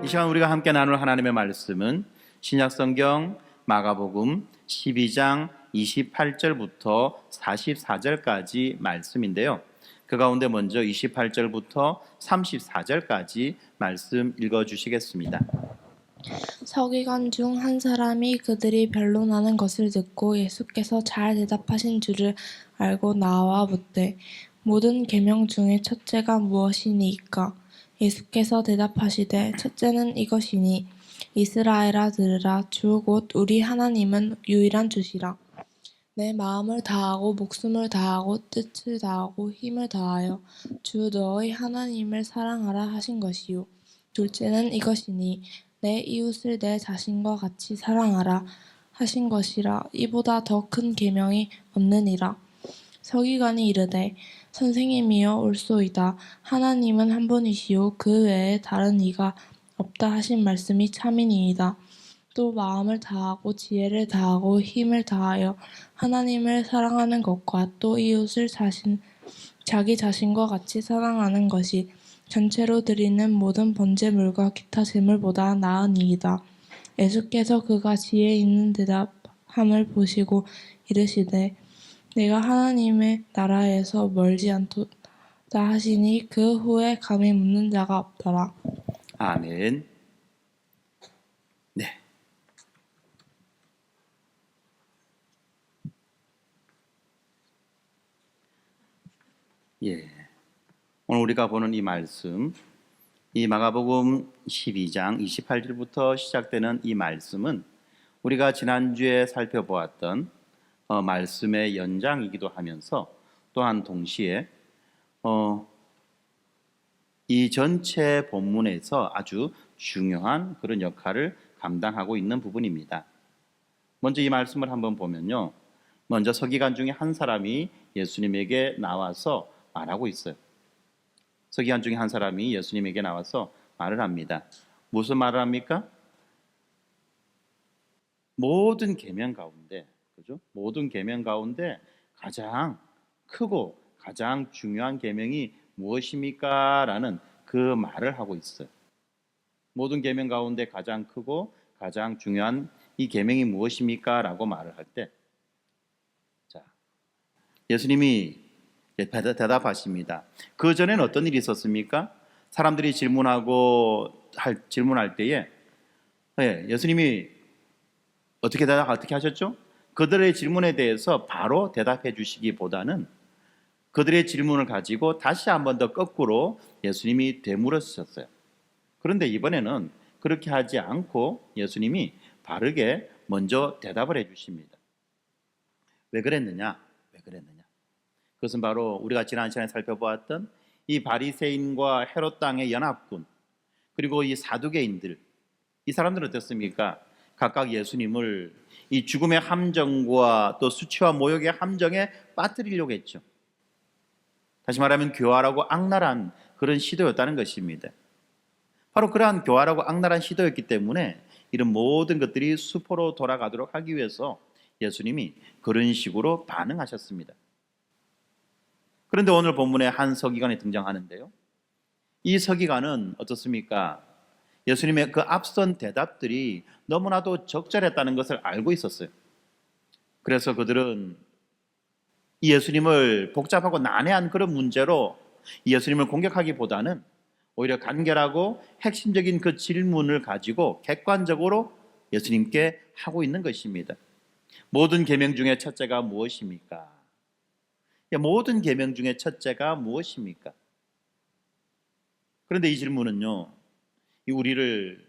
시간 우리가 함께 나눌 하나님의 말씀은 신약성경 마가복음 12장 28절부터 44절까지 말씀인데요. 그 가운데 먼저 28절부터 34절까지 말씀 읽어주시겠습니다. 서기관 중 한 사람이 그들이 변론하는 것을 듣고 예수께서 잘 대답하신 줄을 알고 나와 묻되 모든 계명 중에 첫째가 무엇이니이까? 예수께서 대답하시되 첫째는 이것이니 이스라엘아 들으라 주 곧 우리 하나님은 유일한 주시라. 내 마음을 다하고 목숨을 다하고 뜻을 다하고 힘을 다하여 주 너의 하나님을 사랑하라 하신 것이요. 둘째는 이것이니 내 이웃을 내 자신과 같이 사랑하라 하신 것이라. 이보다 더 큰 계명이 없느니라. 서기관이 이르되 선생님이여 옳소이다. 하나님은 한 분이시요 그 외에 다른 이가 없다 하신 말씀이 참이니이다. 또 마음을 다하고 지혜를 다하고 힘을 다하여 하나님을 사랑하는 것과 또 이웃을 자기 자신과 같이 사랑하는 것이 전체로 드리는 모든 번제물과 기타 제물보다 나으니이다. 예수께서 그가 지혜 있는 대답함을 보시고 이르시되 내가 하나님의 나라에서 멀지 않도다 하시니 그 후에 감히 묻는 자가 없더라. 아멘. 네. 오늘 우리가 보는 이 말씀, 이 마가복음 12장 28절부터 시작되는 이 말씀은 우리가 지난주에 살펴보았던 말씀의 연장이기도 하면서 또한 동시에 이 전체 본문에서 아주 중요한 그런 역할을 감당하고 있는 부분입니다. 먼저 이 말씀을 한번 보면요. 먼저 서기관 중에 한 사람이 예수님에게 나와서 말하고 있어요. 서기관 중에 한 사람이 예수님에게 나와서 말을 합니다. 무슨 말을 합니까? 모든 계명 가운데, 그죠? 모든 계명 가운데 가장 크고 가장 중요한 계명이 무엇입니까? 라는 그 말을 하고 있어요. 모든 계명 가운데 가장 크고 가장 중요한 이 계명이 무엇입니까? 라고 말을 할 때, 자, 예수님이 대답하십니다. 그 전에는 어떤 일이 있었습니까? 사람들이 질문할 때에 예수님이 어떻게 하셨죠? 그들의 질문에 대해서 바로 대답해 주시기보다는 그들의 질문을 가지고 다시 한 번 더 거꾸로 예수님이 되물으셨어요. 그런데 이번에는 그렇게 하지 않고 예수님이 바르게 먼저 대답을 해 주십니다. 왜 그랬느냐? 그것은 바로 우리가 지난 시간에 살펴보았던 이 바리새인과 헤롯 땅의 연합군, 그리고 이 사두개인들, 이 사람들은 어떻습니까? 각각 예수님을 이 죽음의 함정과 또 수치와 모욕의 함정에 빠뜨리려고 했죠. 다시 말하면 교활하고 악랄한 그런 시도였다는 것입니다. 바로 그러한 교활하고 악랄한 시도였기 때문에 이런 모든 것들이 수포로 돌아가도록 하기 위해서 예수님이 그런 식으로 반응하셨습니다. 그런데 오늘 본문에 한 서기관이 등장하는데요. 이 서기관은 어떻습니까? 예수님의 그 앞선 대답들이 너무나도 적절했다는 것을 알고 있었어요. 그래서 그들은 이 예수님을 복잡하고 난해한 그런 문제로 이 예수님을 공격하기보다는 오히려 간결하고 핵심적인 그 질문을 가지고 객관적으로 예수님께 하고 있는 것입니다. 모든 계명 중에 첫째가 무엇입니까? 모든 계명 중에 첫째가 무엇입니까? 그런데 이 질문은요, 우리를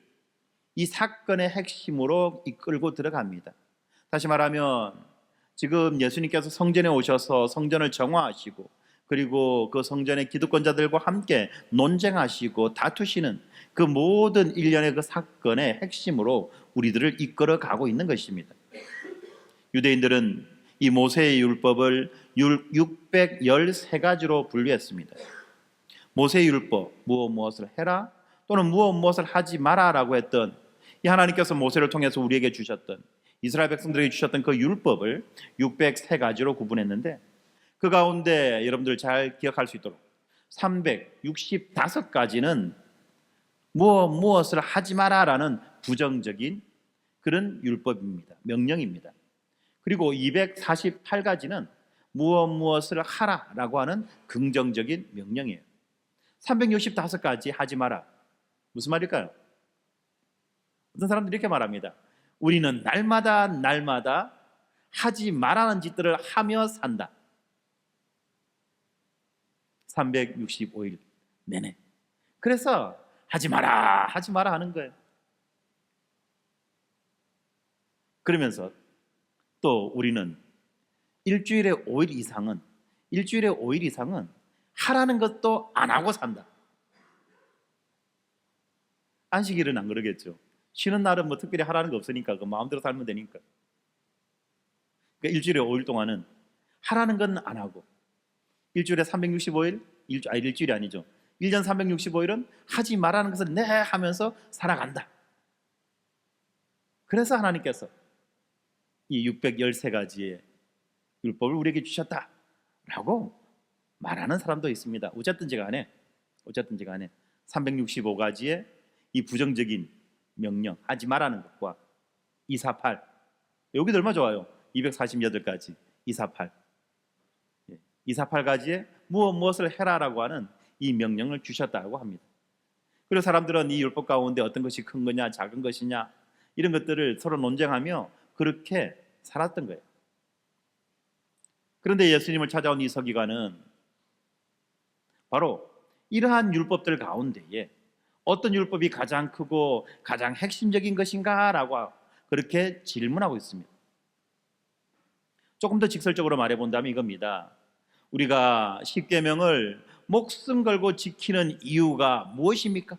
이 사건의 핵심으로 이끌고 들어갑니다. 다시 말하면 지금 예수님께서 성전에 오셔서 성전을 정화하시고 그리고 그 성전의 기득권자들과 함께 논쟁하시고 다투시는 그 모든 일련의 그 사건의 핵심으로 우리들을 이끌어 가고 있는 것입니다. 유대인들은 이 모세의 율법을 613가지로 분류했습니다. 모세의 율법, 무엇을 해라 또는 무엇을 하지 마라라고 했던 이 하나님께서 모세를 통해서 우리에게 주셨던 이스라엘 백성들에게 주셨던 그 율법을 603가지로 구분했는데 그 가운데 여러분들 잘 기억할 수 있도록 365가지는 무엇을 하지 마라라는 부정적인 그런 율법입니다. 명령입니다. 그리고 248가지는 무엇을 하라라고 하는 긍정적인 명령이에요. 365가지 하지 마라. 무슨 말일까요? 어떤 사람들이 이렇게 말합니다. 우리는 날마다 하지 말라는 짓들을 하며 산다. 365일 내내. 그래서 하지 마라 하는 거예요. 그러면서 또 우리는 일주일에 5일 이상은 하라는 것도 안 하고 산다. 안식일은 안 그러겠죠. 쉬는 날은 뭐 특별히 하라는 거 없으니까 그 마음대로 살면 되니까. 그러니까 일주일에 5일 동안은 하라는 건 안 하고, 일주일에 365일, 일주일이 아니죠. 1년 365일은 하지 말라는 것을 내 하면서 살아간다. 그래서 하나님께서 이 613가지의 율법을 우리에게 주셨다라고 말하는 사람도 있습니다. 어쨌든지 간에 365가지의 이 부정적인 명령, 하지 말라는 것과 248, 여기도 얼마 좋아요. 248가지, 248가지의 무엇을 해라라고 하는 이 명령을 주셨다고 합니다. 그리고 사람들은 이 율법 가운데 어떤 것이 큰 거냐 작은 것이냐 이런 것들을 서로 논쟁하며 그렇게 살았던 거예요. 그런데 예수님을 찾아온 이 서기관은 바로 이러한 율법들 가운데에 어떤 율법이 가장 크고 가장 핵심적인 것인가 라고 그렇게 질문하고 있습니다. 조금 더 직설적으로 말해본다면 이겁니다. 우리가 십계명을 목숨 걸고 지키는 이유가 무엇입니까?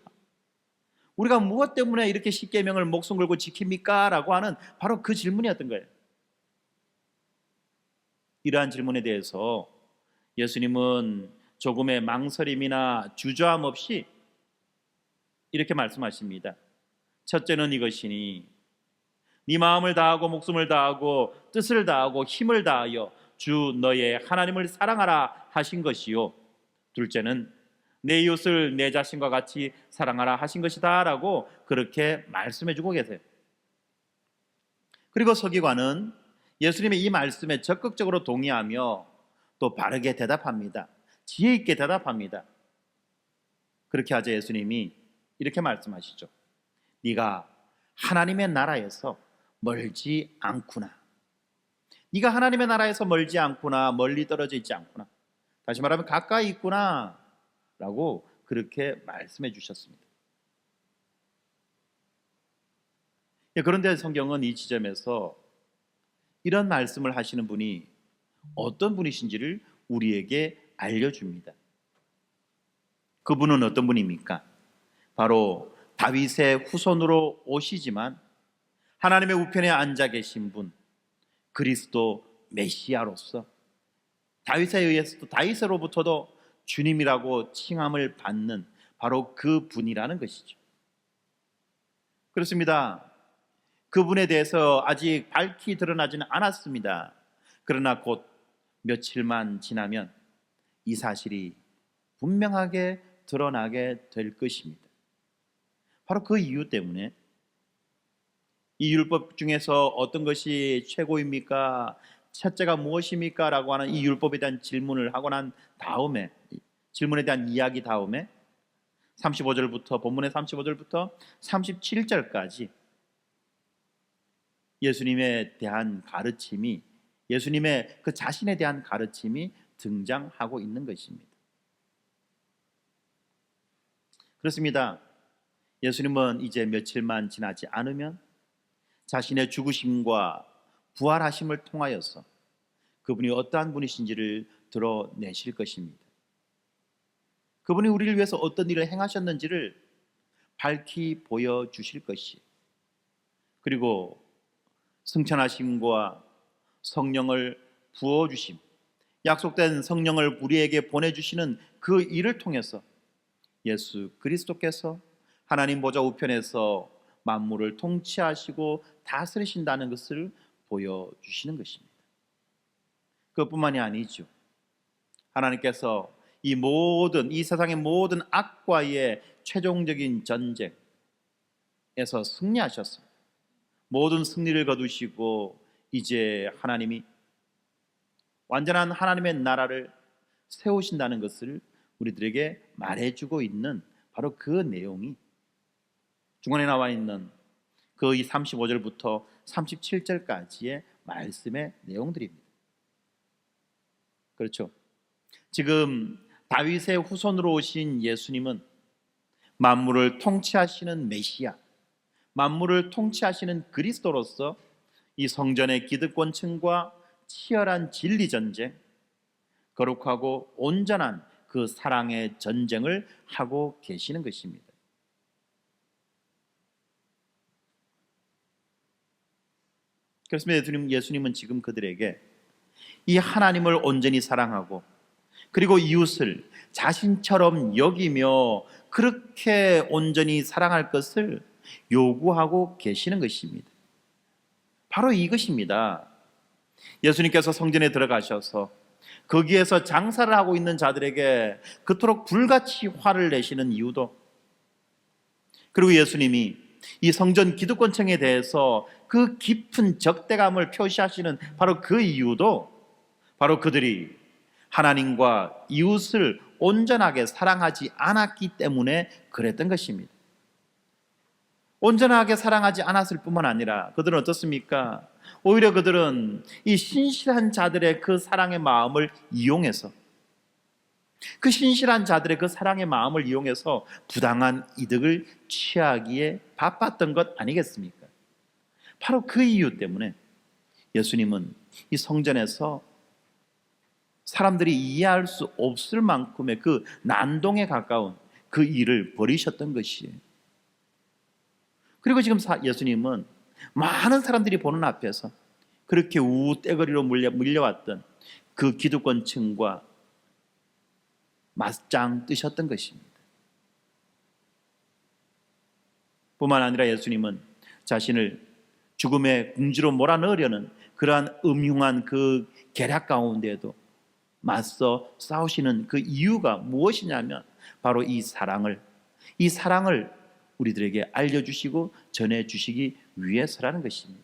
우리가 무엇 때문에 이렇게 십계명을 목숨 걸고 지킵니까? 라고 하는 바로 그 질문이었던 거예요. 이러한 질문에 대해서 예수님은 조금의 망설임이나 주저함 없이 이렇게 말씀하십니다. 첫째는 이것이니 네 마음을 다하고 목숨을 다하고 뜻을 다하고 힘을 다하여 주 너의 하나님을 사랑하라 하신 것이요, 둘째는 내 이웃을 내 자신과 같이 사랑하라 하신 것이다 라고 그렇게 말씀해 주고 계세요. 그리고 서기관은 예수님의 이 말씀에 적극적으로 동의하며 또 바르게 대답합니다. 지혜 있게 대답합니다. 그렇게 하자 예수님이 이렇게 말씀하시죠. 네가 하나님의 나라에서 멀지 않구나. 네가 하나님의 나라에서 멀지 않구나. 멀리 떨어져 있지 않구나. 다시 말하면 가까이 있구나 라고 그렇게 말씀해 주셨습니다. 그런데 성경은 이 지점에서 이런 말씀을 하시는 분이 어떤 분이신지를 우리에게 알려줍니다. 그분은 어떤 분입니까? 바로 다윗의 후손으로 오시지만 하나님의 우편에 앉아 계신 분, 그리스도 메시아로서 다윗에 의해서도 다윗으로부터도 주님이라고 칭함을 받는 바로 그 분이라는 것이죠. 그렇습니다. 그분에 대해서 아직 밝히 드러나지는 않았습니다. 그러나 곧 며칠만 지나면 이 사실이 분명하게 드러나게 될 것입니다. 바로 그 이유 때문에 이 율법 중에서 어떤 것이 최고입니까? 첫째가 무엇입니까? 라고 하는 이 율법에 대한 질문을 하고 난 다음에, 질문에 대한 이야기 다음에 35절부터 본문의 35절부터 37절까지 예수님에 대한 가르침이, 예수님의 그 자신에 대한 가르침이 등장하고 있는 것입니다. 그렇습니다. 예수님은 이제 며칠만 지나지 않으면 자신의 죽으심과 부활하심을 통하여서 그분이 어떠한 분이신지를 드러내실 것입니다. 그분이 우리를 위해서 어떤 일을 행하셨는지를 밝히 보여주실 것이에요. 그리고 승천하심과 성령을 부어주심, 약속된 성령을 우리에게 보내주시는 그 일을 통해서 예수 그리스도께서 하나님 보좌 우편에서 만물을 통치하시고 다스리신다는 것을 보여주시는 것입니다. 그것뿐만이 아니죠. 하나님께서 이 세상의 모든 악과의 최종적인 전쟁에서 승리하셨습니다. 모든 승리를 거두시고 이제 하나님이 완전한 하나님의 나라를 세우신다는 것을 우리들에게 말해주고 있는 바로 그 내용이 중간에 나와 있는 그 이 35절부터 37절까지의 말씀의 내용들입니다. 그렇죠. 지금 다윗의 후손으로 오신 예수님은 만물을 통치하시는 메시아, 만물을 통치하시는 그리스도로서 이 성전의 기득권층과 치열한 진리 전쟁, 거룩하고 온전한 그 사랑의 전쟁을 하고 계시는 것입니다. 그렇습니다. 예수님은 지금 그들에게 이 하나님을 온전히 사랑하고 그리고 이웃을 자신처럼 여기며 그렇게 온전히 사랑할 것을 요구하고 계시는 것입니다. 바로 이것입니다. 예수님께서 성전에 들어가셔서 거기에서 장사를 하고 있는 자들에게 그토록 불같이 화를 내시는 이유도, 그리고 예수님이 이 성전 기득권층에 대해서 그 깊은 적대감을 표시하시는 바로 그 이유도 바로 그들이 하나님과 이웃을 온전하게 사랑하지 않았기 때문에 그랬던 것입니다. 온전하게 사랑하지 않았을 뿐만 아니라 그들은 어떻습니까? 오히려 그들은 이 신실한 자들의 그 사랑의 마음을 이용해서, 그 신실한 자들의 그 사랑의 마음을 이용해서 부당한 이득을 취하기에 바빴던 것 아니겠습니까? 바로 그 이유 때문에 예수님은 이 성전에서 사람들이 이해할 수 없을 만큼의 그 난동에 가까운 그 일을 벌이셨던 것이에요. 그리고 지금 예수님은 많은 사람들이 보는 앞에서 그렇게 우떼거리로 물려왔던 그 기득권층과 맞짱 뜨셨던 것입니다. 뿐만 아니라 예수님은 자신을 죽음의 궁지로 몰아넣으려는 그러한 음흉한 그 계략 가운데에도 맞서 싸우시는 그 이유가 무엇이냐면 바로 이 사랑을 우리들에게 알려주시고 전해주시기 위해서라는 것입니다.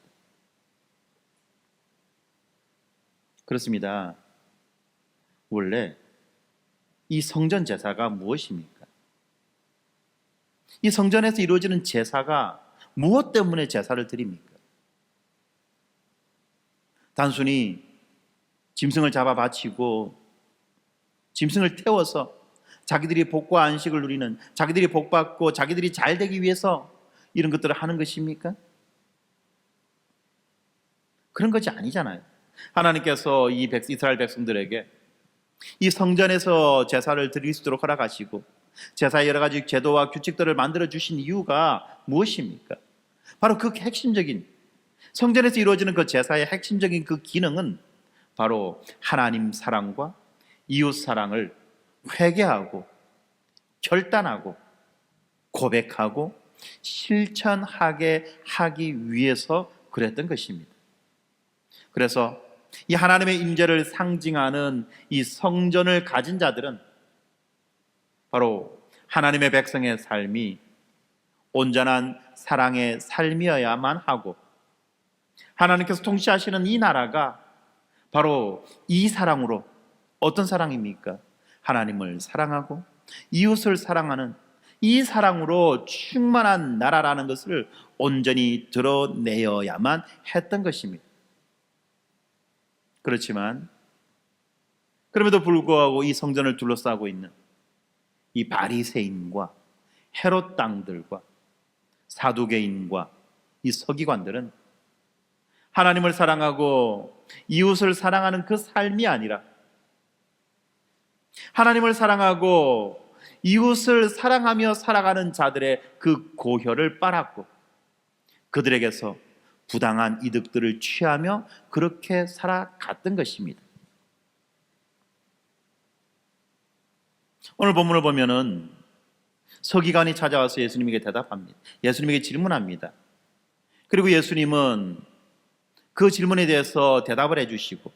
그렇습니다. 원래 이 성전 제사가 무엇입니까? 이 성전에서 이루어지는 제사가 무엇 때문에 제사를 드립니까? 단순히 짐승을 잡아 바치고 짐승을 태워서 자기들이 복과 안식을 누리는, 자기들이 복받고 자기들이 잘 되기 위해서 이런 것들을 하는 것입니까? 그런 것이 아니잖아요. 하나님께서 이 이스라엘 백성들에게 이 성전에서 제사를 드릴 수 있도록 허락하시고 제사의 여러 가지 제도와 규칙들을 만들어 주신 이유가 무엇입니까? 바로 그 핵심적인 성전에서 이루어지는 그 제사의 핵심적인 그 기능은 바로 하나님 사랑과 이웃 사랑을 회개하고 결단하고 고백하고 실천하게 하기 위해서 그랬던 것입니다. 그래서 이 하나님의 임재를 상징하는 이 성전을 가진 자들은 바로 하나님의 백성의 삶이 온전한 사랑의 삶이어야만 하고, 하나님께서 통치하시는 이 나라가 바로 이 사랑으로, 어떤 사랑입니까? 하나님을 사랑하고 이웃을 사랑하는 이 사랑으로 충만한 나라라는 것을 온전히 드러내어야만 했던 것입니다. 그렇지만 그럼에도 불구하고 이 성전을 둘러싸고 있는 이 바리새인과 헤롯 당들과 사두개인과 이 서기관들은 하나님을 사랑하고 이웃을 사랑하는 그 삶이 아니라 하나님을 사랑하고 이웃을 사랑하며 살아가는 자들의 그 고혈을 빨았고 그들에게서 부당한 이득들을 취하며 그렇게 살아갔던 것입니다. 오늘 본문을 보면은 서기관이 찾아와서 예수님에게 대답합니다. 예수님에게 질문합니다. 그리고 예수님은 그 질문에 대해서 대답을 해주시고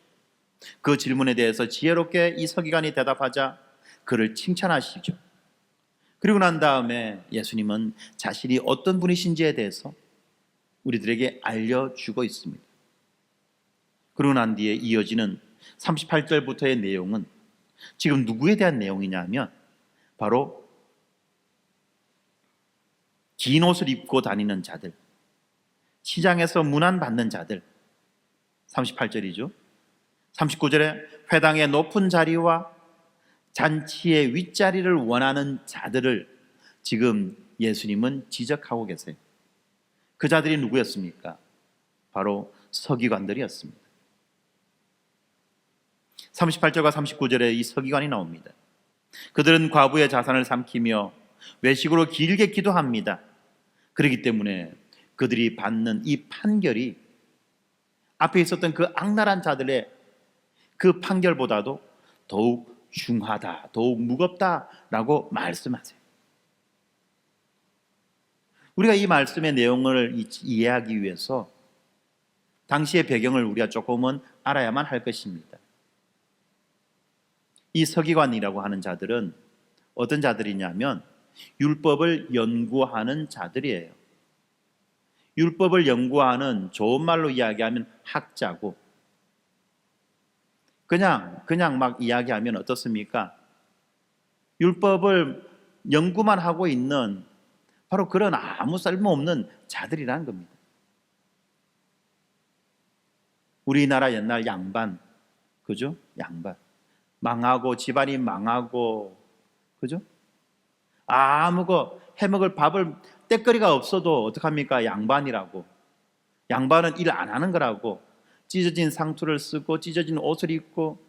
그 질문에 대해서 지혜롭게 이 서기관이 대답하자 그를 칭찬하시죠. 그리고 난 다음에 예수님은 자신이 어떤 분이신지에 대해서 우리들에게 알려주고 있습니다. 그러고 난 뒤에 이어지는 38절부터의 내용은 지금 누구에 대한 내용이냐 하면 바로 긴 옷을 입고 다니는 자들, 시장에서 문안받는 자들, 38절이죠. 39절에 회당의 높은 자리와 잔치의 윗자리를 원하는 자들을 지금 예수님은 지적하고 계세요. 그 자들이 누구였습니까? 바로 서기관들이었습니다. 38절과 39절에 이 서기관이 나옵니다. 그들은 과부의 자산을 삼키며 외식으로 길게 기도합니다. 그렇기 때문에 그들이 받는 이 판결이 앞에 있었던 그 악랄한 자들의 그 판결보다도 더욱 중하다, 더욱 무겁다라고 말씀하세요. 우리가 이 말씀의 내용을 이해하기 위해서 당시의 배경을 우리가 조금은 알아야만 할 것입니다. 이 서기관이라고 하는 자들은 어떤 자들이냐면 율법을 연구하는 자들이에요. 율법을 연구하는, 좋은 말로 이야기하면 학자고, 그냥 막 이야기하면 어떻습니까? 율법을 연구만 하고 있는 바로 그런 아무 쓸모없는 자들이라는 겁니다. 우리나라 옛날 양반, 그죠? 양반 망하고 집안이 망하고, 그죠? 아무 거 해먹을 밥을 때거리가 없어도 어떡합니까? 양반이라고. 양반은 일 안 하는 거라고. 찢어진 상투를 쓰고 찢어진 옷을 입고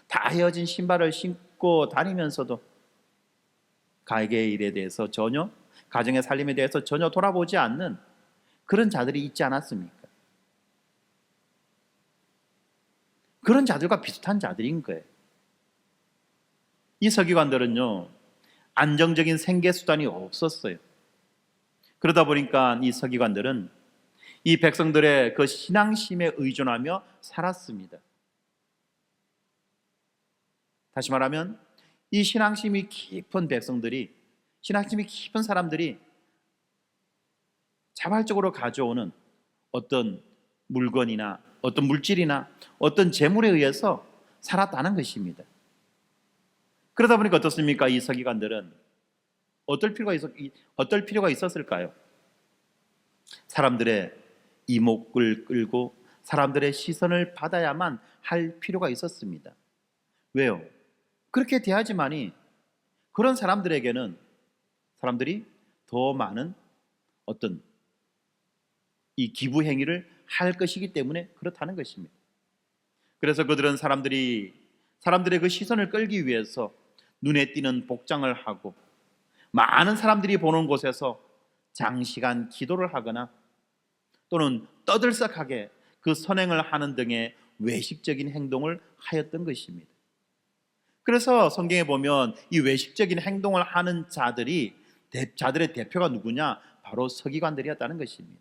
다 헤어진 신발을 신고 다니면서도 가게의 일에 대해서 전혀, 가정의 살림에 대해서 전혀 돌아보지 않는 그런 자들이 있지 않았습니까? 그런 자들과 비슷한 자들인 거예요. 이 서기관들은요, 안정적인 생계 수단이 없었어요. 그러다 보니까 이 서기관들은 이 백성들의 그 신앙심에 의존하며 살았습니다. 다시 말하면 이 신앙심이 깊은 백성들이, 신앙심이 깊은 사람들이 자발적으로 가져오는 어떤 물건이나 어떤 물질이나 어떤 재물에 의해서 살았다는 것입니다. 그러다 보니까 어떻습니까? 이 서기관들은 어떨 필요가 있었을까요? 사람들의 이목을 끌고 사람들의 시선을 받아야만 할 필요가 있었습니다. 왜요? 그렇게 돼야지만이 그런 사람들에게는 사람들이 더 많은 어떤 이 기부 행위를 할 것이기 때문에 그렇다는 것입니다. 그래서 그들은 사람들의 그 시선을 끌기 위해서 눈에 띄는 복장을 하고 많은 사람들이 보는 곳에서 장시간 기도를 하거나 또는 떠들썩하게 그 선행을 하는 등의 외식적인 행동을 하였던 것입니다. 그래서 성경에 보면 이 외식적인 행동을 하는 자들의 대표가 누구냐? 바로 서기관들이었다는 것입니다.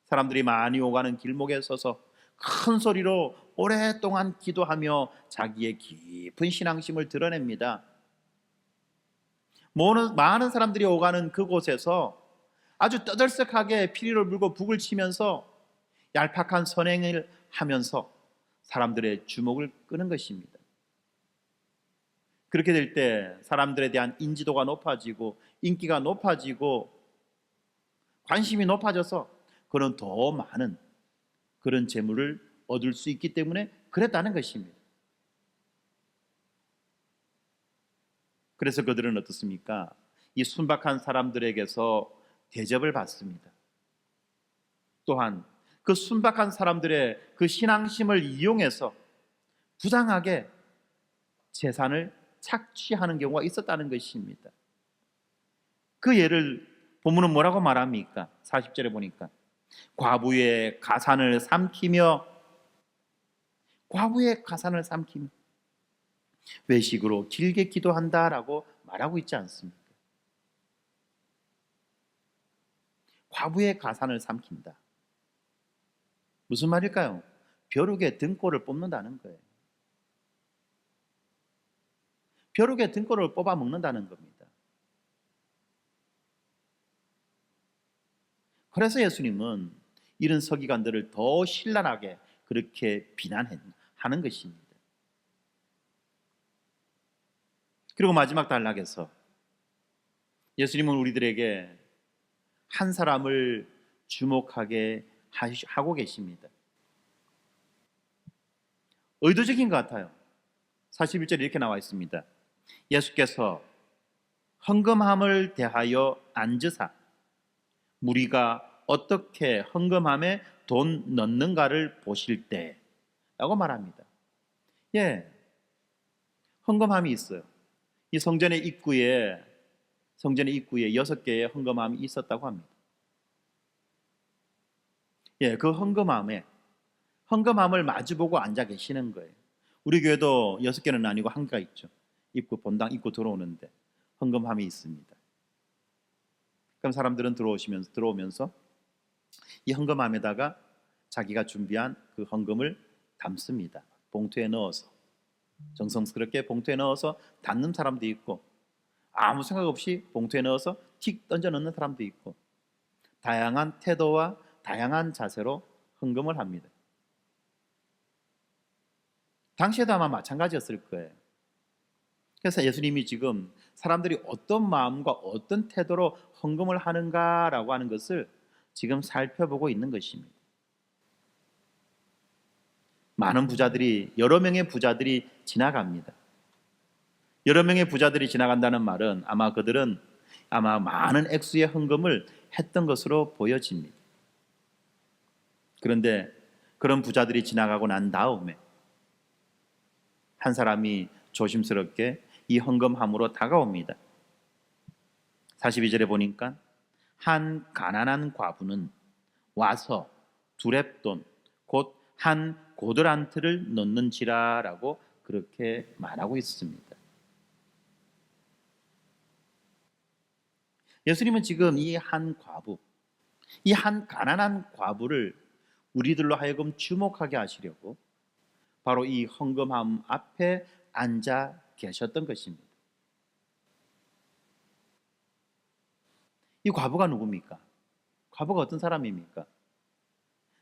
사람들이 많이 오가는 길목에 서서 큰 소리로 오랫동안 기도하며 자기의 깊은 신앙심을 드러냅니다. 많은 사람들이 오가는 그곳에서 아주 떠들썩하게 피리를 불고 북을 치면서 얄팍한 선행을 하면서 사람들의 주목을 끄는 것입니다. 그렇게 될 때 사람들에 대한 인지도가 높아지고 인기가 높아지고 관심이 높아져서 그는 더 많은 그런 재물을 얻을 수 있기 때문에 그랬다는 것입니다. 그래서 그들은 어떻습니까? 이 순박한 사람들에게서 대접을 받습니다. 또한 그 순박한 사람들의 그 신앙심을 이용해서 부당하게 재산을 착취하는 경우가 있었다는 것입니다. 그 예를 본문은 뭐라고 말합니까? 40절에 보니까 과부의 가산을 삼키며 외식으로 길게 기도한다라고 말하고 있지 않습니까? 과부의 가산을 삼킨다. 무슨 말일까요? 벼룩의 등골을 뽑는다는 거예요. 벼룩의 등골을 뽑아 먹는다는 겁니다. 그래서 예수님은 이런 서기관들을 더 신랄하게 그렇게 비난하는 것입니다. 그리고 마지막 단락에서 예수님은 우리들에게 한 사람을 주목하게 하고 계십니다. 의도적인 것 같아요. 41절에 이렇게 나와 있습니다. 예수께서 헌금함을 대하여 앉으사 무리가 어떻게 헌금함에 돈 넣는가를 보실 때 라고 말합니다. 예, 헌금함이 있어요. 이 성전의 입구에 6개의 헌금함이 있었다고 합니다. 예, 그 헌금함을 마주보고 앉아 계시는 거예요. 우리 교회도 6개는 아니고 1개가 있죠. 입구, 본당 입구 들어오는데 헌금함이 있습니다. 그럼 사람들은 들어오면서 이 헌금함에다가 자기가 준비한 그 헌금을 담습니다. 봉투에 넣어서, 정성스럽게 봉투에 넣어서 닫는 사람도 있고, 아무 생각 없이 봉투에 넣어서 틱 던져 넣는 사람도 있고, 다양한 태도와 다양한 자세로 헌금을 합니다. 당시에도 아마 마찬가지였을 거예요. 그래서 예수님이 지금 사람들이 어떤 마음과 어떤 태도로 헌금을 하는가라고 하는 것을 지금 살펴보고 있는 것입니다. 여러 명의 부자들이 지나갑니다. 여러 명의 부자들이 지나간다는 말은 아마 그들은 많은 액수의 헌금을 했던 것으로 보여집니다. 그런데 그런 부자들이 지나가고 난 다음에 한 사람이 조심스럽게 이 헌금함으로 다가옵니다. 42절에 보니까 한 가난한 과부는 와서 두렙돈 곧 한 고드란트를 넣는지라라고 그렇게 말하고 있습니다. 예수님은 지금 이 한 가난한 과부를 우리들로 하여금 주목하게 하시려고 바로 이 헌금함 앞에 앉아 계셨던 것입니다. 이 과부가 누굽니까? 과부가 어떤 사람입니까?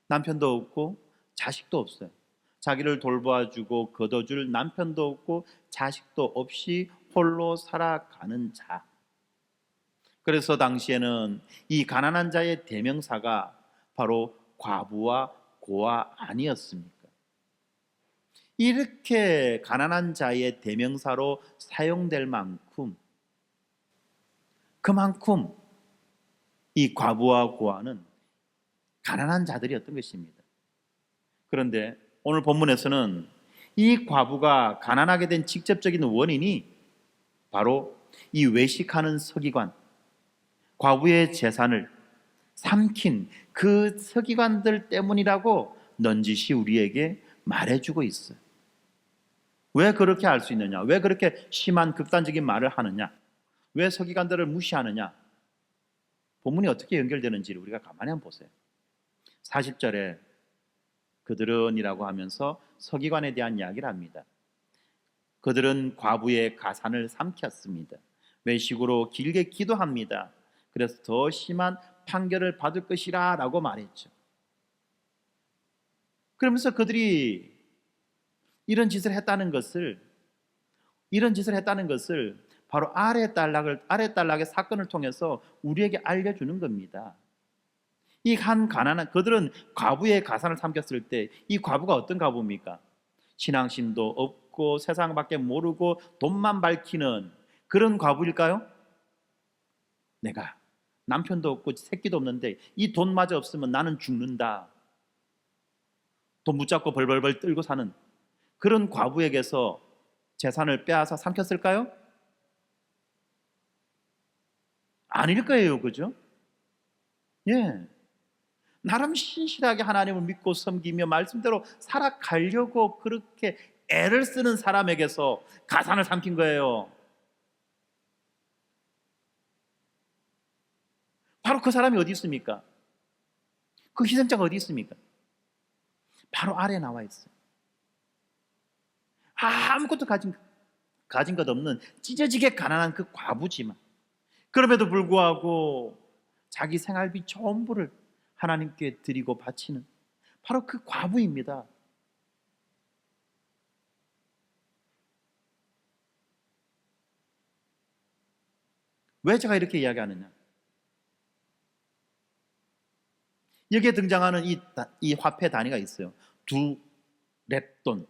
남편도 없고 자식도 없어요. 자기를 돌봐주고 걷어줄 남편도 없고 자식도 없이 홀로 살아가는 자. 그래서 당시에는 이 가난한 자의 대명사가 바로 과부와 고아 아니었습니까? 이렇게 가난한 자의 대명사로 사용될 만큼 그만큼 이 과부와 고아는 가난한 자들이었던 것입니다. 그런데 오늘 본문에서는 이 과부가 가난하게 된 직접적인 원인이 바로 이 외식하는 서기관, 과부의 재산을 삼킨 그 서기관들 때문이라고 넌지시 우리에게 말해주고 있어요. 왜 그렇게 알 수 있느냐? 왜 그렇게 심한 극단적인 말을 하느냐? 왜 서기관들을 무시하느냐? 본문이 어떻게 연결되는지를 우리가 가만히 한번 보세요. 40절에 그들은이라고 하면서 서기관에 대한 이야기를 합니다. 그들은 과부의 가산을 삼켰습니다. 외식으로 길게 기도합니다. 그래서 더 심한 판결을 받을 것이라 라고 말했죠. 그러면서 그들이 이런 짓을 했다는 것을 바로 아래 단락의 사건을 통해서 우리에게 알려주는 겁니다. 이 한 가난한 그들은 과부의 가산을 삼켰을 때 이 과부가 어떤 과부입니까? 신앙심도 없고 세상밖에 모르고 돈만 밝히는 그런 과부일까요? 내가 남편도 없고 새끼도 없는데 이 돈마저 없으면 나는 죽는다. 돈 붙잡고 벌벌벌 떨고 사는 그런 과부에게서 재산을 빼앗아 삼켰을까요? 아닐 거예요. 그죠? 예. 나름 신실하게 하나님을 믿고 섬기며 말씀대로 살아가려고 그렇게 애를 쓰는 사람에게서 가산을 삼킨 거예요. 바로 그 사람이 어디 있습니까? 그 희생자가 어디 있습니까? 바로 아래에 나와 있어요. 아무것도 가진 것 없는 찢어지게 가난한 그 과부지만 그럼에도 불구하고 자기 생활비 전부를 하나님께 드리고 바치는 바로 그 과부입니다. 왜 제가 이렇게 이야기하느냐? 여기에 등장하는 이 화폐 단위가 있어요. 두 렙돈.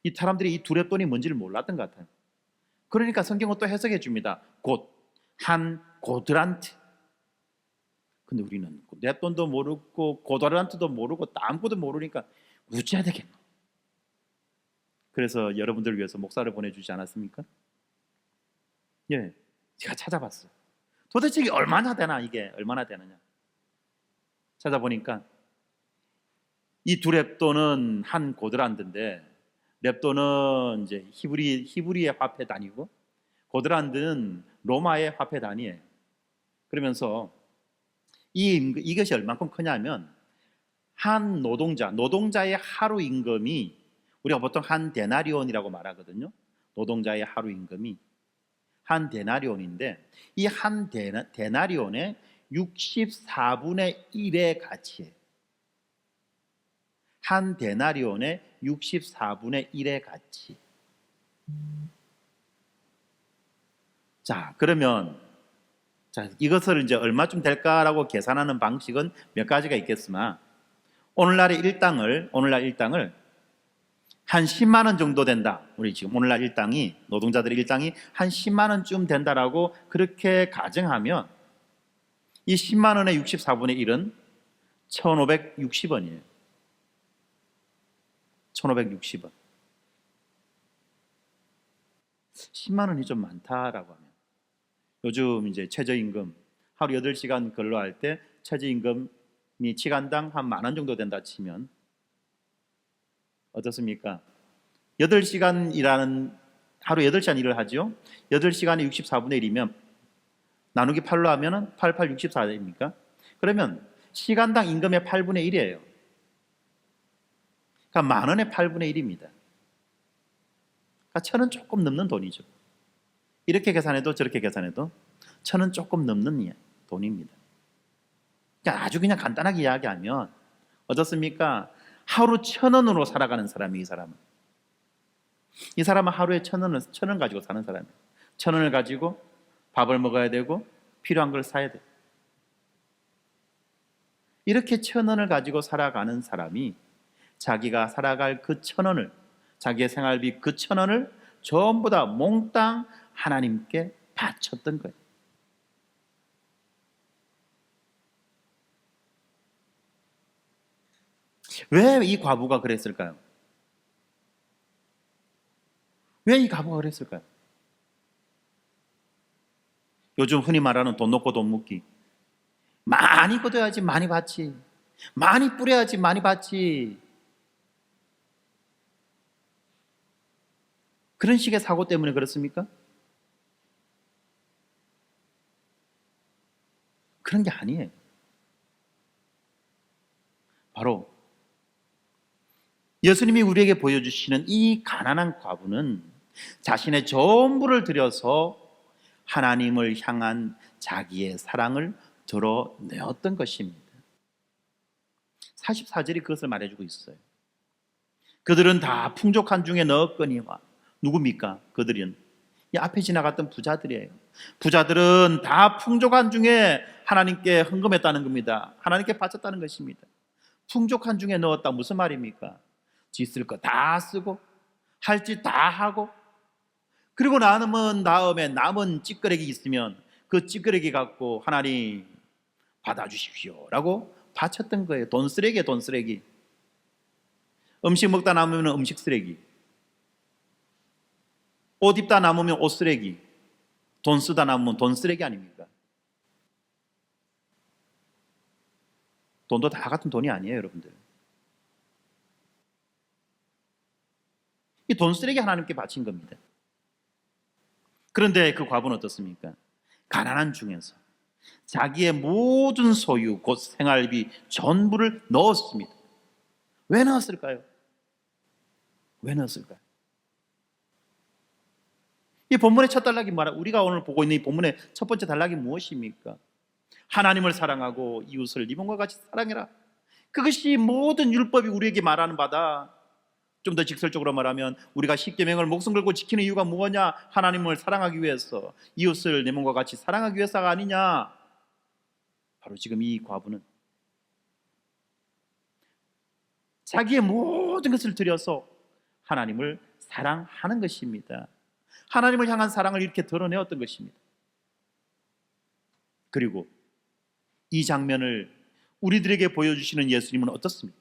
이 사람들이 이 두 렙돈이 뭔지를 몰랐던 것 같아요. 그러니까 성경은 또 해석해 줍니다. 곧 한 고드란트. 근데 우리는 렙돈도 모르고 고드란트도 모르고 아무것도 모르니까 어찌해야 되겠노? 그래서 여러분들을 위해서 목사를 보내주지 않았습니까? 예, 제가 찾아봤어요. 도대체 이게 얼마나 되나, 이게 얼마나 되느냐 찾아보니까 이 두 렙돈은 한 고드란트인데, 렙돈은 이제 히브리의 화폐 단위고 고드란트는 로마의 화폐 단위예요. 그러면서 이것이 얼마큼 크냐면 한 노동자의 하루 임금이, 우리가 보통 한 데나리온이라고 말하거든요. 노동자의 하루 임금이 한 데나리온인데, 이 한 데나리온의 64분의 1의 가치예요. 한 데나리온의 64분의 1의 가치. 자, 그러면 이것을 이제 얼마쯤 될까라고 계산하는 방식은 몇 가지가 있겠으나, 오늘날 일당을 한 10만 원 정도 된다. 우리 지금 오늘날 일당이, 노동자들의 일당이 한 10만 원쯤 된다라고 그렇게 가정하면, 이 10만 원의 64분의 1은 1,560원이에요. 1,560원. 10만 원이 좀 많다라고 하면, 요즘 이제 최저임금 하루 8시간 근로할 때 최저임금이 시간당 한 10,000원 정도 된다 치면 어떻습니까? 8시간 일하는, 하루 8시간 일을 하죠. 8시간에 64분의 1이면 나누기 8로 하면 88, 64입니까? 그러면 시간당 임금의 8분의 1이에요. 그러니까 10,000원의 8분의 1입니다. 그러니까 1,000원 조금 넘는 돈이죠. 이렇게 계산해도 저렇게 계산해도 1,000원 조금 넘는 돈입니다. 그러니까 아주 그냥 간단하게 이야기하면 어떻습니까? 하루 1,000원으로 살아가는 사람이 이 사람은 하루에 1,000원 가지고 사는 사람이에요. 1,000원을 가지고 밥을 먹어야 되고 필요한 걸 사야 돼요. 이렇게 1,000원을 가지고 살아가는 사람이 자기가 살아갈 그 1,000원을, 자기의 생활비 그 1,000원을 전부 다 몽땅 하나님께 바쳤던 거예요. 왜 이 과부가 그랬을까요? 왜 이 과부가 그랬을까요? 요즘 흔히 말하는 돈 놓고 돈 묻기. 많이 걷어야지 많이 받지, 많이 뿌려야지 많이 받지. 그런 식의 사고 때문에 그렇습니까? 그런 게 아니에요. 바로 예수님이 우리에게 보여주시는 이 가난한 과부는 자신의 전부를 들여서 하나님을 향한 자기의 사랑을 드러내었던 것입니다. 44절이 그것을 말해주고 있어요. 그들은 다 풍족한 중에 넣었거니와. 누굽니까? 그들은 이 앞에 지나갔던 부자들이에요. 부자들은 다 풍족한 중에 하나님께 헌금했다는 겁니다. 하나님께 바쳤다는 것입니다. 풍족한 중에 넣었다, 무슨 말입니까? 짓을 거 다 쓰고 할 짓 다 하고, 그리고 다음에 남은 찌끄레기 있으면 그 찌끄레기 갖고 하나님 받아주십시오 라고 바쳤던 거예요. 돈 쓰레기에 돈 쓰레기. 음식 먹다 남으면 음식 쓰레기, 옷 입다 남으면 옷 쓰레기, 돈 쓰다 남으면 돈 쓰레기 아닙니까? 돈도 다 같은 돈이 아니에요, 여러분들. 이 돈 쓰레기 하나님께 바친 겁니다. 그런데 그 과부는 어떻습니까? 가난한 중에서 자기의 모든 소유, 곧 생활비 전부를 넣었습니다. 왜 넣었을까요? 왜 넣었을까요? 이 본문의 첫 단락이 뭐라? 우리가 오늘 보고 있는 이 본문의 첫 번째 단락이 무엇입니까? 하나님을 사랑하고 이웃을 네 몸과 같이 사랑해라. 그것이 모든 율법이 우리에게 말하는 바다. 좀 더 직설적으로 말하면 우리가 십계명을 목숨 걸고 지키는 이유가 무엇냐? 하나님을 사랑하기 위해서, 이웃을 내 몸과 같이 사랑하기 위해서가 아니냐? 바로 지금 이 과부는 자기의 모든 것을 들여서 하나님을 사랑하는 것입니다. 하나님을 향한 사랑을 이렇게 드러내었던 것입니다. 그리고 이 장면을 우리들에게 보여주시는 예수님은 어떻습니까?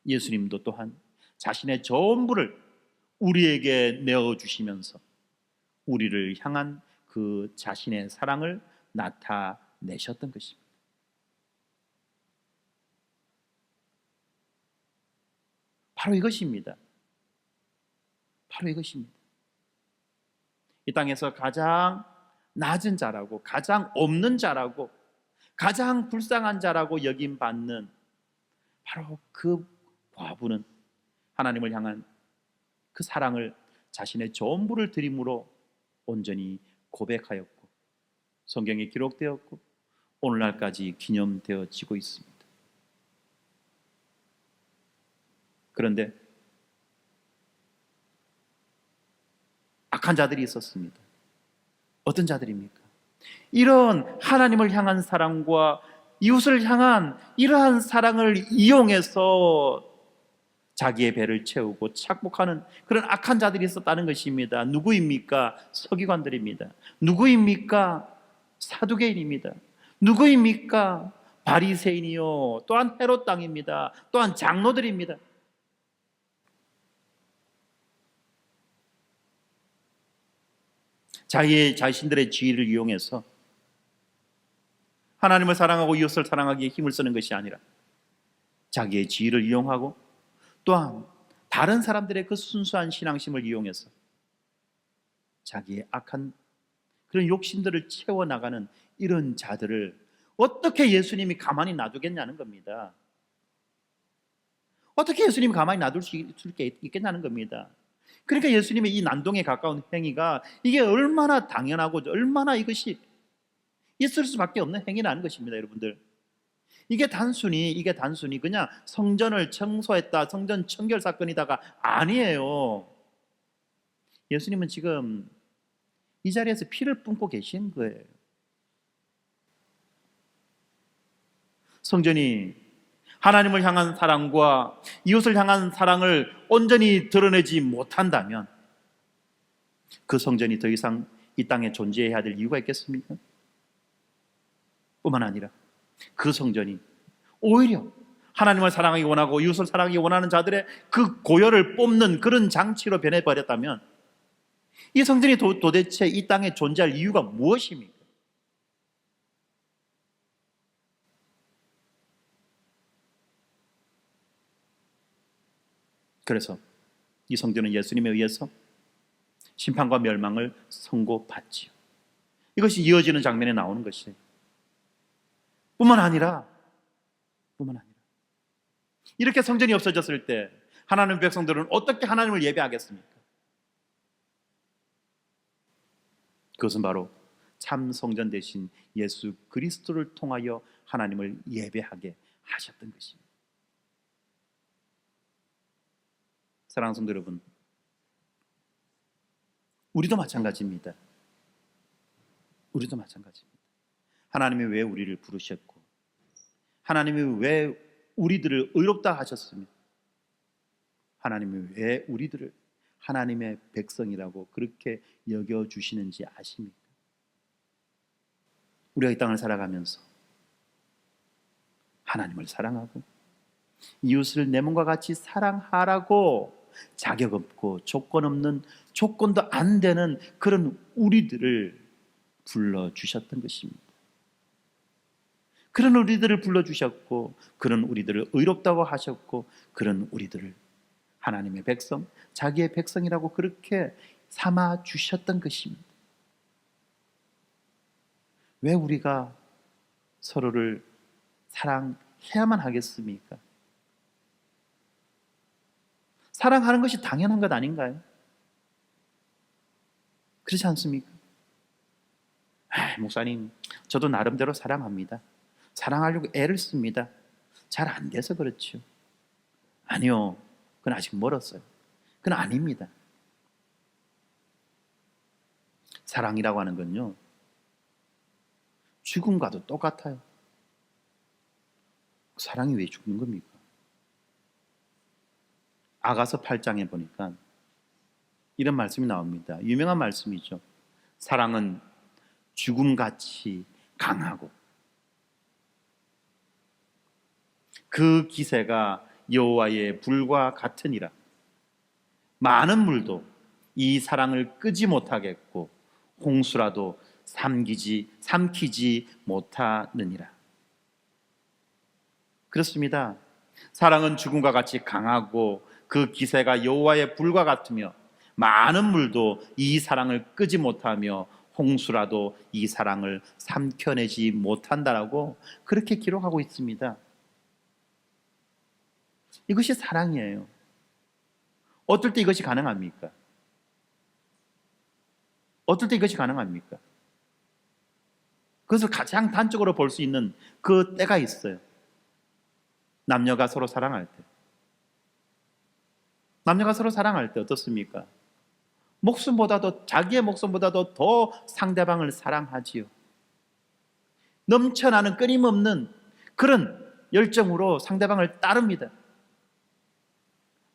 예수님도 또한 자신의 전부를 우리에게 내어주시면서 우리를 향한 그 자신의 사랑을 나타내셨던 것입니다. 바로 이것입니다. 바로 이것입니다. 이 땅에서 가장 낮은 자라고, 가장 없는 자라고, 가장 불쌍한 자라고 여김받는 바로 그 과부는 하나님을 향한 그 사랑을 자신의 전부를 드림으로 온전히 고백하였고 성경에 기록되었고 오늘날까지 기념되어지고 있습니다. 그런데 악한 자들이 있었습니다. 어떤 자들입니까? 이런 하나님을 향한 사랑과 이웃을 향한 이러한 사랑을 이용해서 자기의 배를 채우고 착복하는 그런 악한 자들이 있었다는 것입니다. 누구입니까? 서기관들입니다. 누구입니까? 사두개인입니다. 누구입니까? 바리새인이요. 또한 헤롯 땅입니다. 또한 장로들입니다. 자신들의 지위를 이용해서 하나님을 사랑하고 이웃을 사랑하기에 힘을 쓰는 것이 아니라 자기의 지위를 이용하고 또한 다른 사람들의 그 순수한 신앙심을 이용해서 자기의 악한 그런 욕심들을 채워나가는 이런 자들을 어떻게 예수님이 가만히 놔두겠냐는 겁니다. 어떻게 예수님이 가만히 놔둘 수 있겠냐는 겁니다. 그러니까 예수님의 이 난동에 가까운 행위가 이게 얼마나 당연하고 얼마나 이것이 있을 수밖에 없는 행위라는 것입니다, 여러분들. 이게 단순히 그냥 성전을 청소했다, 성전 청결 사건이다가 아니에요. 예수님은 지금 이 자리에서 피를 뿜고 계신 거예요. 성전이 하나님을 향한 사랑과 이웃을 향한 사랑을 온전히 드러내지 못한다면 그 성전이 더 이상 이 땅에 존재해야 될 이유가 있겠습니까? 뿐만 아니라 그 성전이 오히려 하나님을 사랑하기 원하고 이웃을 사랑하기 원하는 자들의 그 고열을 뽑는 그런 장치로 변해버렸다면 이 성전이 도대체 이 땅에 존재할 이유가 무엇입니까? 그래서 이 성전은 예수님에 의해서 심판과 멸망을 선고받지요. 이것이 이어지는 장면에 나오는 것이에요. 뿐만 아니라 이렇게 성전이 없어졌을 때 하나님의 백성들은 어떻게 하나님을 예배하겠습니까? 그것은 바로 참 성전 대신 예수 그리스도를 통하여 하나님을 예배하게 하셨던 것입니다. 사랑하는 성도 여러분, 우리도 마찬가지입니다. 하나님이 왜 우리를 부르셨고 하나님이 왜 우리들을 의롭다 하셨으며 하나님이 왜 우리들을 하나님의 백성이라고 그렇게 여겨주시는지 아십니까? 우리가 이 땅을 살아가면서 하나님을 사랑하고 이웃을 내 몸과 같이 사랑하라고 자격 없고 조건 없는, 조건도 안 되는 그런 우리들을 불러주셨던 것입니다. 그런 우리들을 불러주셨고 그런 우리들을 의롭다고 하셨고 그런 우리들을 하나님의 백성, 자기의 백성이라고 그렇게 삼아주셨던 것입니다. 왜 우리가 서로를 사랑해야만 하겠습니까? 사랑하는 것이 당연한 것 아닌가요? 그렇지 않습니까? 목사님, 저도 나름대로 사랑합니다. 사랑하려고 애를 씁니다. 잘 안 돼서 그렇죠. 아니요, 그건 아직 멀었어요. 그건 아닙니다. 사랑이라고 하는 건요, 죽음과도 똑같아요. 사랑이 왜 죽는 겁니까? 아가서 8장에 보니까 이런 말씀이 나옵니다. 유명한 말씀이죠. 사랑은 죽음같이 강하고 그 기세가 여호와의 불과 같으니라. 많은 물도 이 사랑을 끄지 못하겠고 홍수라도 삼키지 못하느니라. 그렇습니다. 사랑은 죽음과 같이 강하고 그 기세가 여호와의 불과 같으며 많은 물도 이 사랑을 끄지 못하며 홍수라도 이 사랑을 삼켜내지 못한다라고 그렇게 기록하고 있습니다. 이것이 사랑이에요. 어떨 때 이것이 가능합니까? 어떨 때 이것이 가능합니까? 그것을 가장 단적으로 볼 수 있는 그 때가 있어요. 남녀가 서로 사랑할 때. 남녀가 서로 사랑할 때 어떻습니까? 자기의 목숨보다도 더 상대방을 사랑하지요. 넘쳐나는 끊임없는 그런 열정으로 상대방을 따릅니다.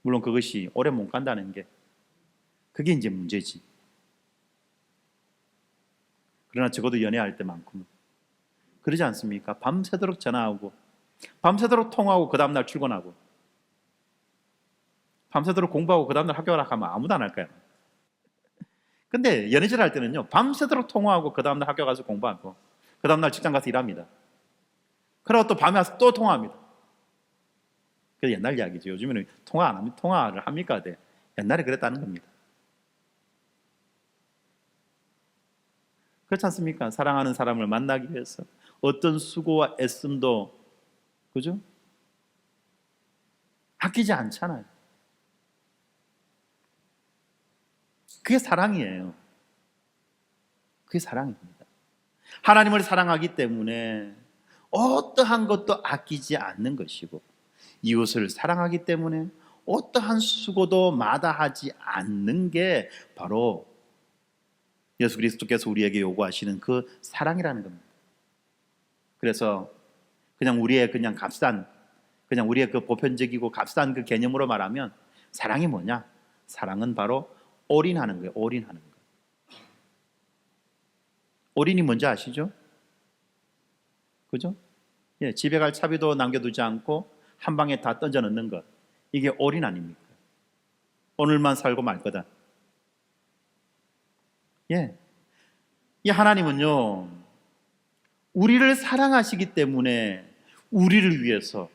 물론 그것이 오래 못 간다는 게 그게 이제 문제지. 그러나 적어도 연애할 때만큼은 그러지 않습니까? 밤새도록 전화하고 밤새도록 통화하고 그 다음날 출근하고 밤새도록 공부하고 그 다음날 학교 가라 하면 아무도 안 할 거야. 근데 연애질 할 때는요, 밤새도록 통화하고 그 다음날 학교 가서 공부하고 그 다음날 직장 가서 일합니다. 그러고 또 밤에 와서 또 통화합니다. 그게 옛날 이야기죠. 요즘에는 통화 안 하면 통화를 합니까? 네. 옛날에 그랬다는 겁니다. 그렇지 않습니까? 사랑하는 사람을 만나기 위해서 어떤 수고와 애씀도 그죠? 아끼지 않잖아요. 그게 사랑이에요. 그게 사랑입니다. 하나님을 사랑하기 때문에 어떠한 것도 아끼지 않는 것이고 이웃을 사랑하기 때문에 어떠한 수고도 마다하지 않는 게 바로 예수 그리스도께서 우리에게 요구하시는 그 사랑이라는 겁니다. 그래서 그냥 우리의 그 보편적이고 값싼 그 개념으로 말하면 사랑이 뭐냐? 사랑은 바로 올인하는 거예요. 올인하는 거. 올인이 뭔지 아시죠? 그죠? 예, 집에 갈 차비도 남겨두지 않고 한 방에 다 던져 넣는 것. 이게 올인 아닙니까? 오늘만 살고 말 거다. 예. 이 하나님은요, 우리를 사랑하시기 때문에 우리를 위해서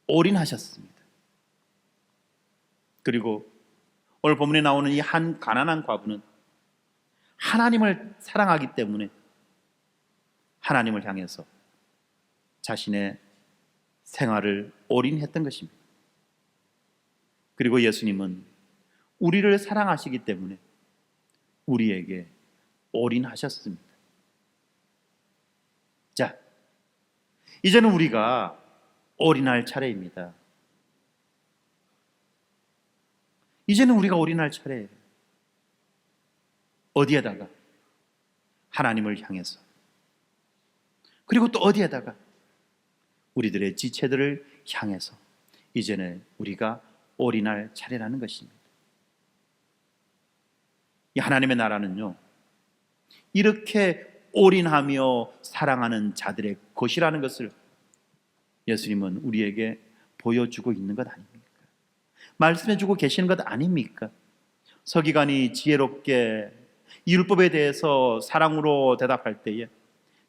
올인하셨습니다. 그리고 오늘 본문에 나오는 이 한 가난한 과부는 하나님을 사랑하기 때문에 하나님을 향해서 자신의 생활을 올인했던 것입니다. 그리고 예수님은 우리를 사랑하시기 때문에 우리에게 올인하셨습니다. 자, 이제는 우리가 올인할 차례입니다. 이제는 우리가 올인할 차례예요. 어디에다가? 하나님을 향해서. 그리고 또 어디에다가? 우리들의 지체들을 향해서 이제는 우리가 올인할 차례라는 것입니다. 이 하나님의 나라는요, 이렇게 올인하며 사랑하는 자들의 것이라는 것을 예수님은 우리에게 보여주고 있는 것 아닙니까? 말씀해주고 계시는 것 아닙니까? 서기관이 지혜롭게 이 율법에 대해서 사랑으로 대답할 때에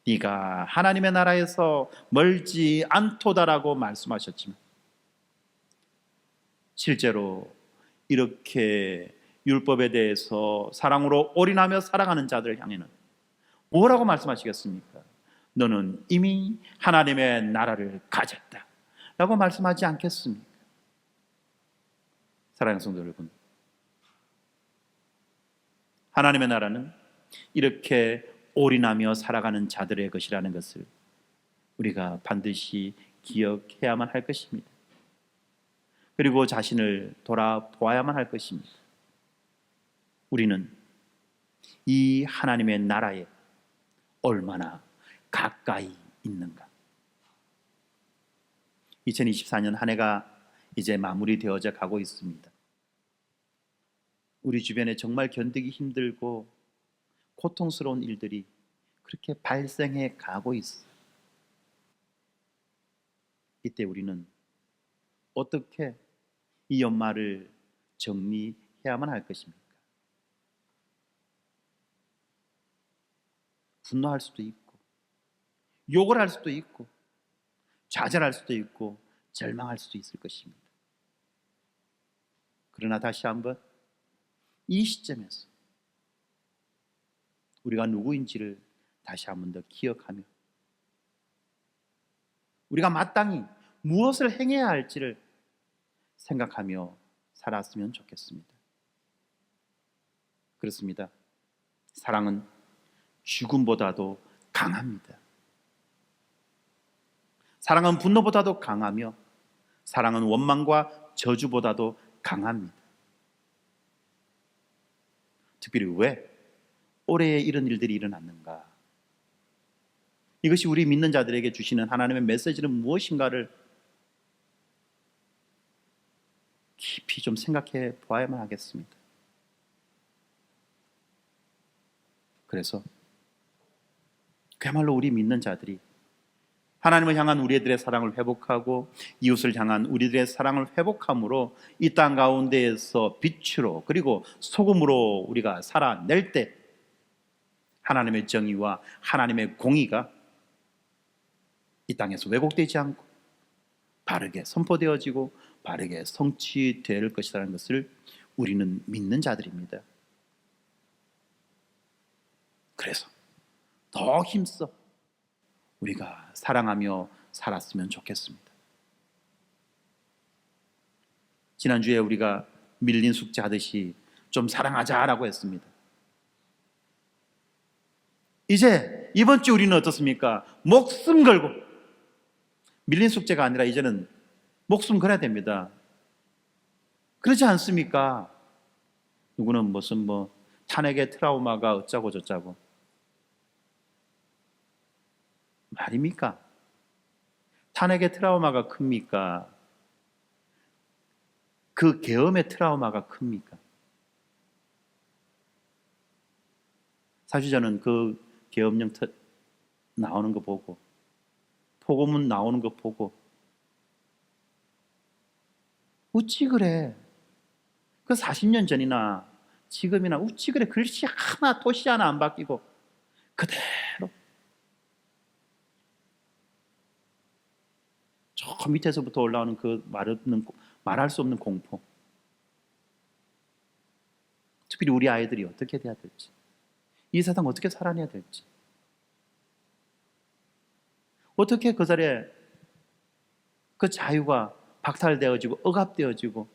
네가 하나님의 나라에서 멀지 않도다라고 말씀하셨지만 실제로 이렇게 율법에 대해서 사랑으로 올인하며 살아가는 자들을 향해는 뭐라고 말씀하시겠습니까? 너는 이미 하나님의 나라를 가졌다 라고 말씀하지 않겠습니까? 사랑하는 성도 여러분, 하나님의 나라는 이렇게 올인하며 살아가는 자들의 것이라는 것을 우리가 반드시 기억해야만 할 것입니다. 그리고 자신을 돌아보아야만 할 것입니다. 우리는 이 하나님의 나라에 얼마나 가까이 있는가? 2024년 한 해가 이제 마무리되어져 가고 있습니다. 우리 주변에 정말 견디기 힘들고 고통스러운 일들이 그렇게 발생해 가고 있어요. 이때 우리는 어떻게 이 연말을 정리해야만 할 것입니까? 분노할 수도 있고, 욕을 할 수도 있고, 좌절할 수도 있고, 절망할 수도 있을 것입니다. 그러나 다시 한번 이 시점에서 우리가 누구인지를 다시 한번 더 기억하며 우리가 마땅히 무엇을 행해야 할지를 생각하며 살았으면 좋겠습니다. 그렇습니다. 사랑은 죽음보다도 강합니다. 사랑은 분노보다도 강하며 사랑은 원망과 저주보다도 강합니다. 특별히 왜 올해 이런 일들이 일어났는가? 이것이 우리 믿는 자들에게 주시는 하나님의 메시지는 무엇인가를 깊이 좀 생각해 보아야만 하겠습니다. 그래서 그야말로 우리 믿는 자들이 하나님을 향한 우리들의 사랑을 회복하고 이웃을 향한 우리들의 사랑을 회복함으로 이 땅 가운데에서 빛으로 그리고 소금으로 우리가 살아낼 때 하나님의 정의와 하나님의 공의가 이 땅에서 왜곡되지 않고 바르게 선포되어지고 바르게 성취될 것이라는 것을 우리는 믿는 자들입니다. 그래서 더 힘써 우리가 사랑하며 살았으면 좋겠습니다. 지난주에 우리가 밀린 숙제하듯이 좀 사랑하자라고 했습니다. 이제 이번 주 우리는 어떻습니까? 목숨 걸고 밀린 숙제가 아니라 이제는 목숨 걸어야 됩니다. 그렇지 않습니까? 누구는 무슨 탄핵의 트라우마가 어쩌고 저쩌고 말입니까? 탄핵의 트라우마가 큽니까? 그 계엄의 트라우마가 큽니까? 사실 저는 그 계엄령 나오는 거 보고 포고문 나오는 거 보고 어찌 그래? 그 40년 전이나 지금이나 어찌 그래? 글씨 하나 토시 하나 안 바뀌고 그대로 저 밑에서부터 올라오는 그 말할 수 없는 공포. 특별히 우리 아이들이 어떻게 돼야 될지, 이 세상 어떻게 살아내야 될지, 어떻게 그 자리에 그 자유가 박탈되어지고 억압되어지고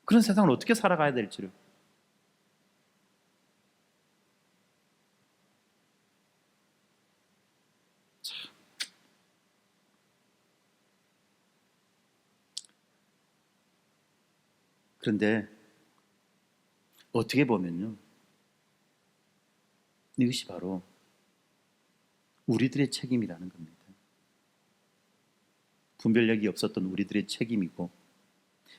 그런 세상을 어떻게 살아가야 될지를 그런데 어떻게 보면요, 이것이 바로 우리들의 책임이라는 겁니다. 분별력이 없었던 우리들의 책임이고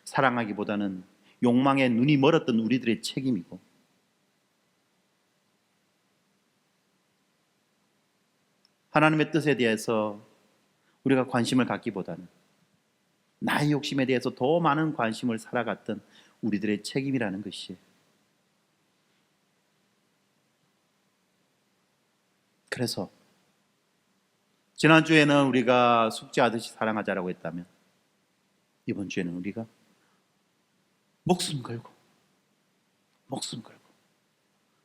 사랑하기보다는 욕망에 눈이 멀었던 우리들의 책임이고 하나님의 뜻에 대해서 우리가 관심을 갖기보다는 나의 욕심에 대해서 더 많은 관심을 살아갔던 우리들의 책임이라는 것이에요. 그래서 지난주에는 우리가 숙제하듯이 사랑하자라고 했다면 이번 주에는 우리가 목숨 걸고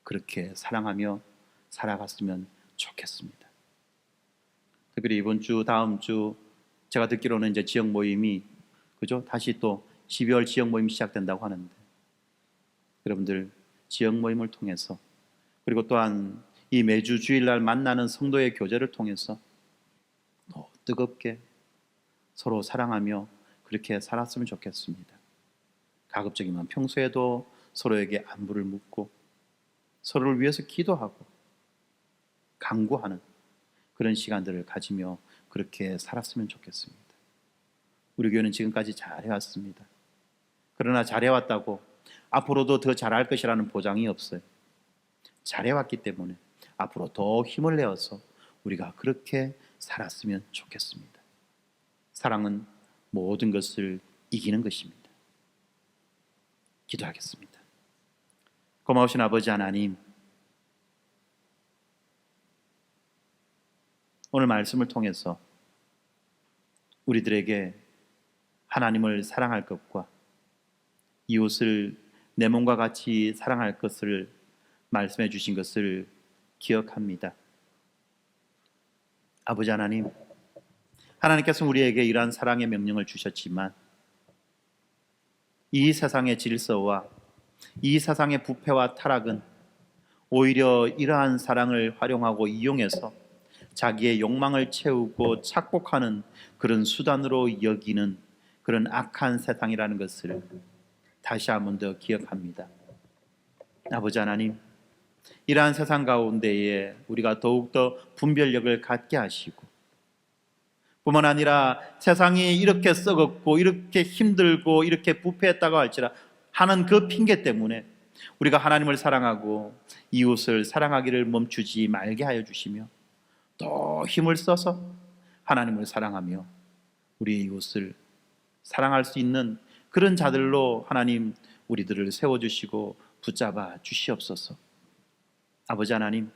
그렇게 사랑하며 살아갔으면 좋겠습니다. 특별히 이번 주, 다음 주 제가 듣기로는 이제 지역 모임이 다시 또 12월 지역 모임이 시작된다고 하는데 여러분들 지역 모임을 통해서, 그리고 또한 이 매주 주일날 만나는 성도의 교제를 통해서 더 뜨겁게 서로 사랑하며 그렇게 살았으면 좋겠습니다. 가급적이면 평소에도 서로에게 안부를 묻고 서로를 위해서 기도하고 간구하는 그런 시간들을 가지며 그렇게 살았으면 좋겠습니다. 우리 교회는 지금까지 잘해왔습니다. 그러나 잘해왔다고 앞으로도 더 잘할 것이라는 보장이 없어요. 잘해왔기 때문에 앞으로 더 힘을 내어서 우리가 그렇게 살았으면 좋겠습니다. 사랑은 모든 것을 이기는 것입니다. 기도하겠습니다. 고마우신 아버지 하나님, 오늘 말씀을 통해서 우리들에게 하나님을 사랑할 것과 이웃을 내 몸과 같이 사랑할 것을 말씀해 주신 것을 기억합니다. 아버지 하나님, 하나님께서 우리에게 이러한 사랑의 명령을 주셨지만 이 세상의 질서와 이 세상의 부패와 타락은 오히려 이러한 사랑을 활용하고 이용해서 자기의 욕망을 채우고 착복하는 그런 수단으로 여기는 그런 악한 세상이라는 것을 다시 한 번 더 기억합니다. 아버지 하나님, 이러한 세상 가운데에 우리가 더욱더 분별력을 갖게 하시고, 뿐만 아니라 세상이 이렇게 썩었고 이렇게 힘들고 이렇게 부패했다고 할지라 하는 그 핑계 때문에 우리가 하나님을 사랑하고 이웃을 사랑하기를 멈추지 말게 하여 주시며, 더 힘을 써서 하나님을 사랑하며 우리의 이웃을 사랑할 수 있는 그런 자들로 하나님 우리들을 세워주시고 붙잡아 주시옵소서. 아버지 하나님,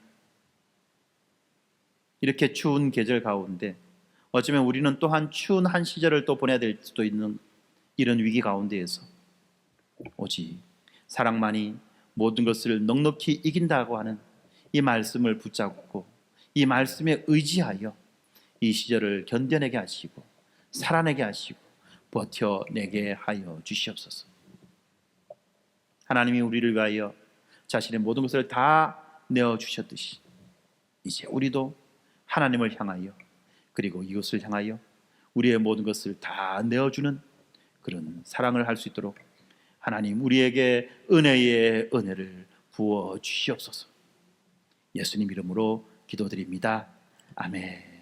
이렇게 추운 계절 가운데 어쩌면 우리는 또한 추운 한 시절을 또 보내야 될 수도 있는 이런 위기 가운데에서 오직 사랑만이 모든 것을 넉넉히 이긴다고 하는 이 말씀을 붙잡고 이 말씀에 의지하여 이 시절을 견뎌내게 하시고 살아내게 하시고 버텨내게 하여 주시옵소서. 하나님이 우리를 위하여 자신의 모든 것을 다 내어주셨듯이 이제 우리도 하나님을 향하여 그리고 이웃을 향하여 우리의 모든 것을 다 내어주는 그런 사랑을 할 수 있도록 하나님 우리에게 은혜의 은혜를 부어 주시옵소서. 예수님 이름으로 기도드립니다. 아멘.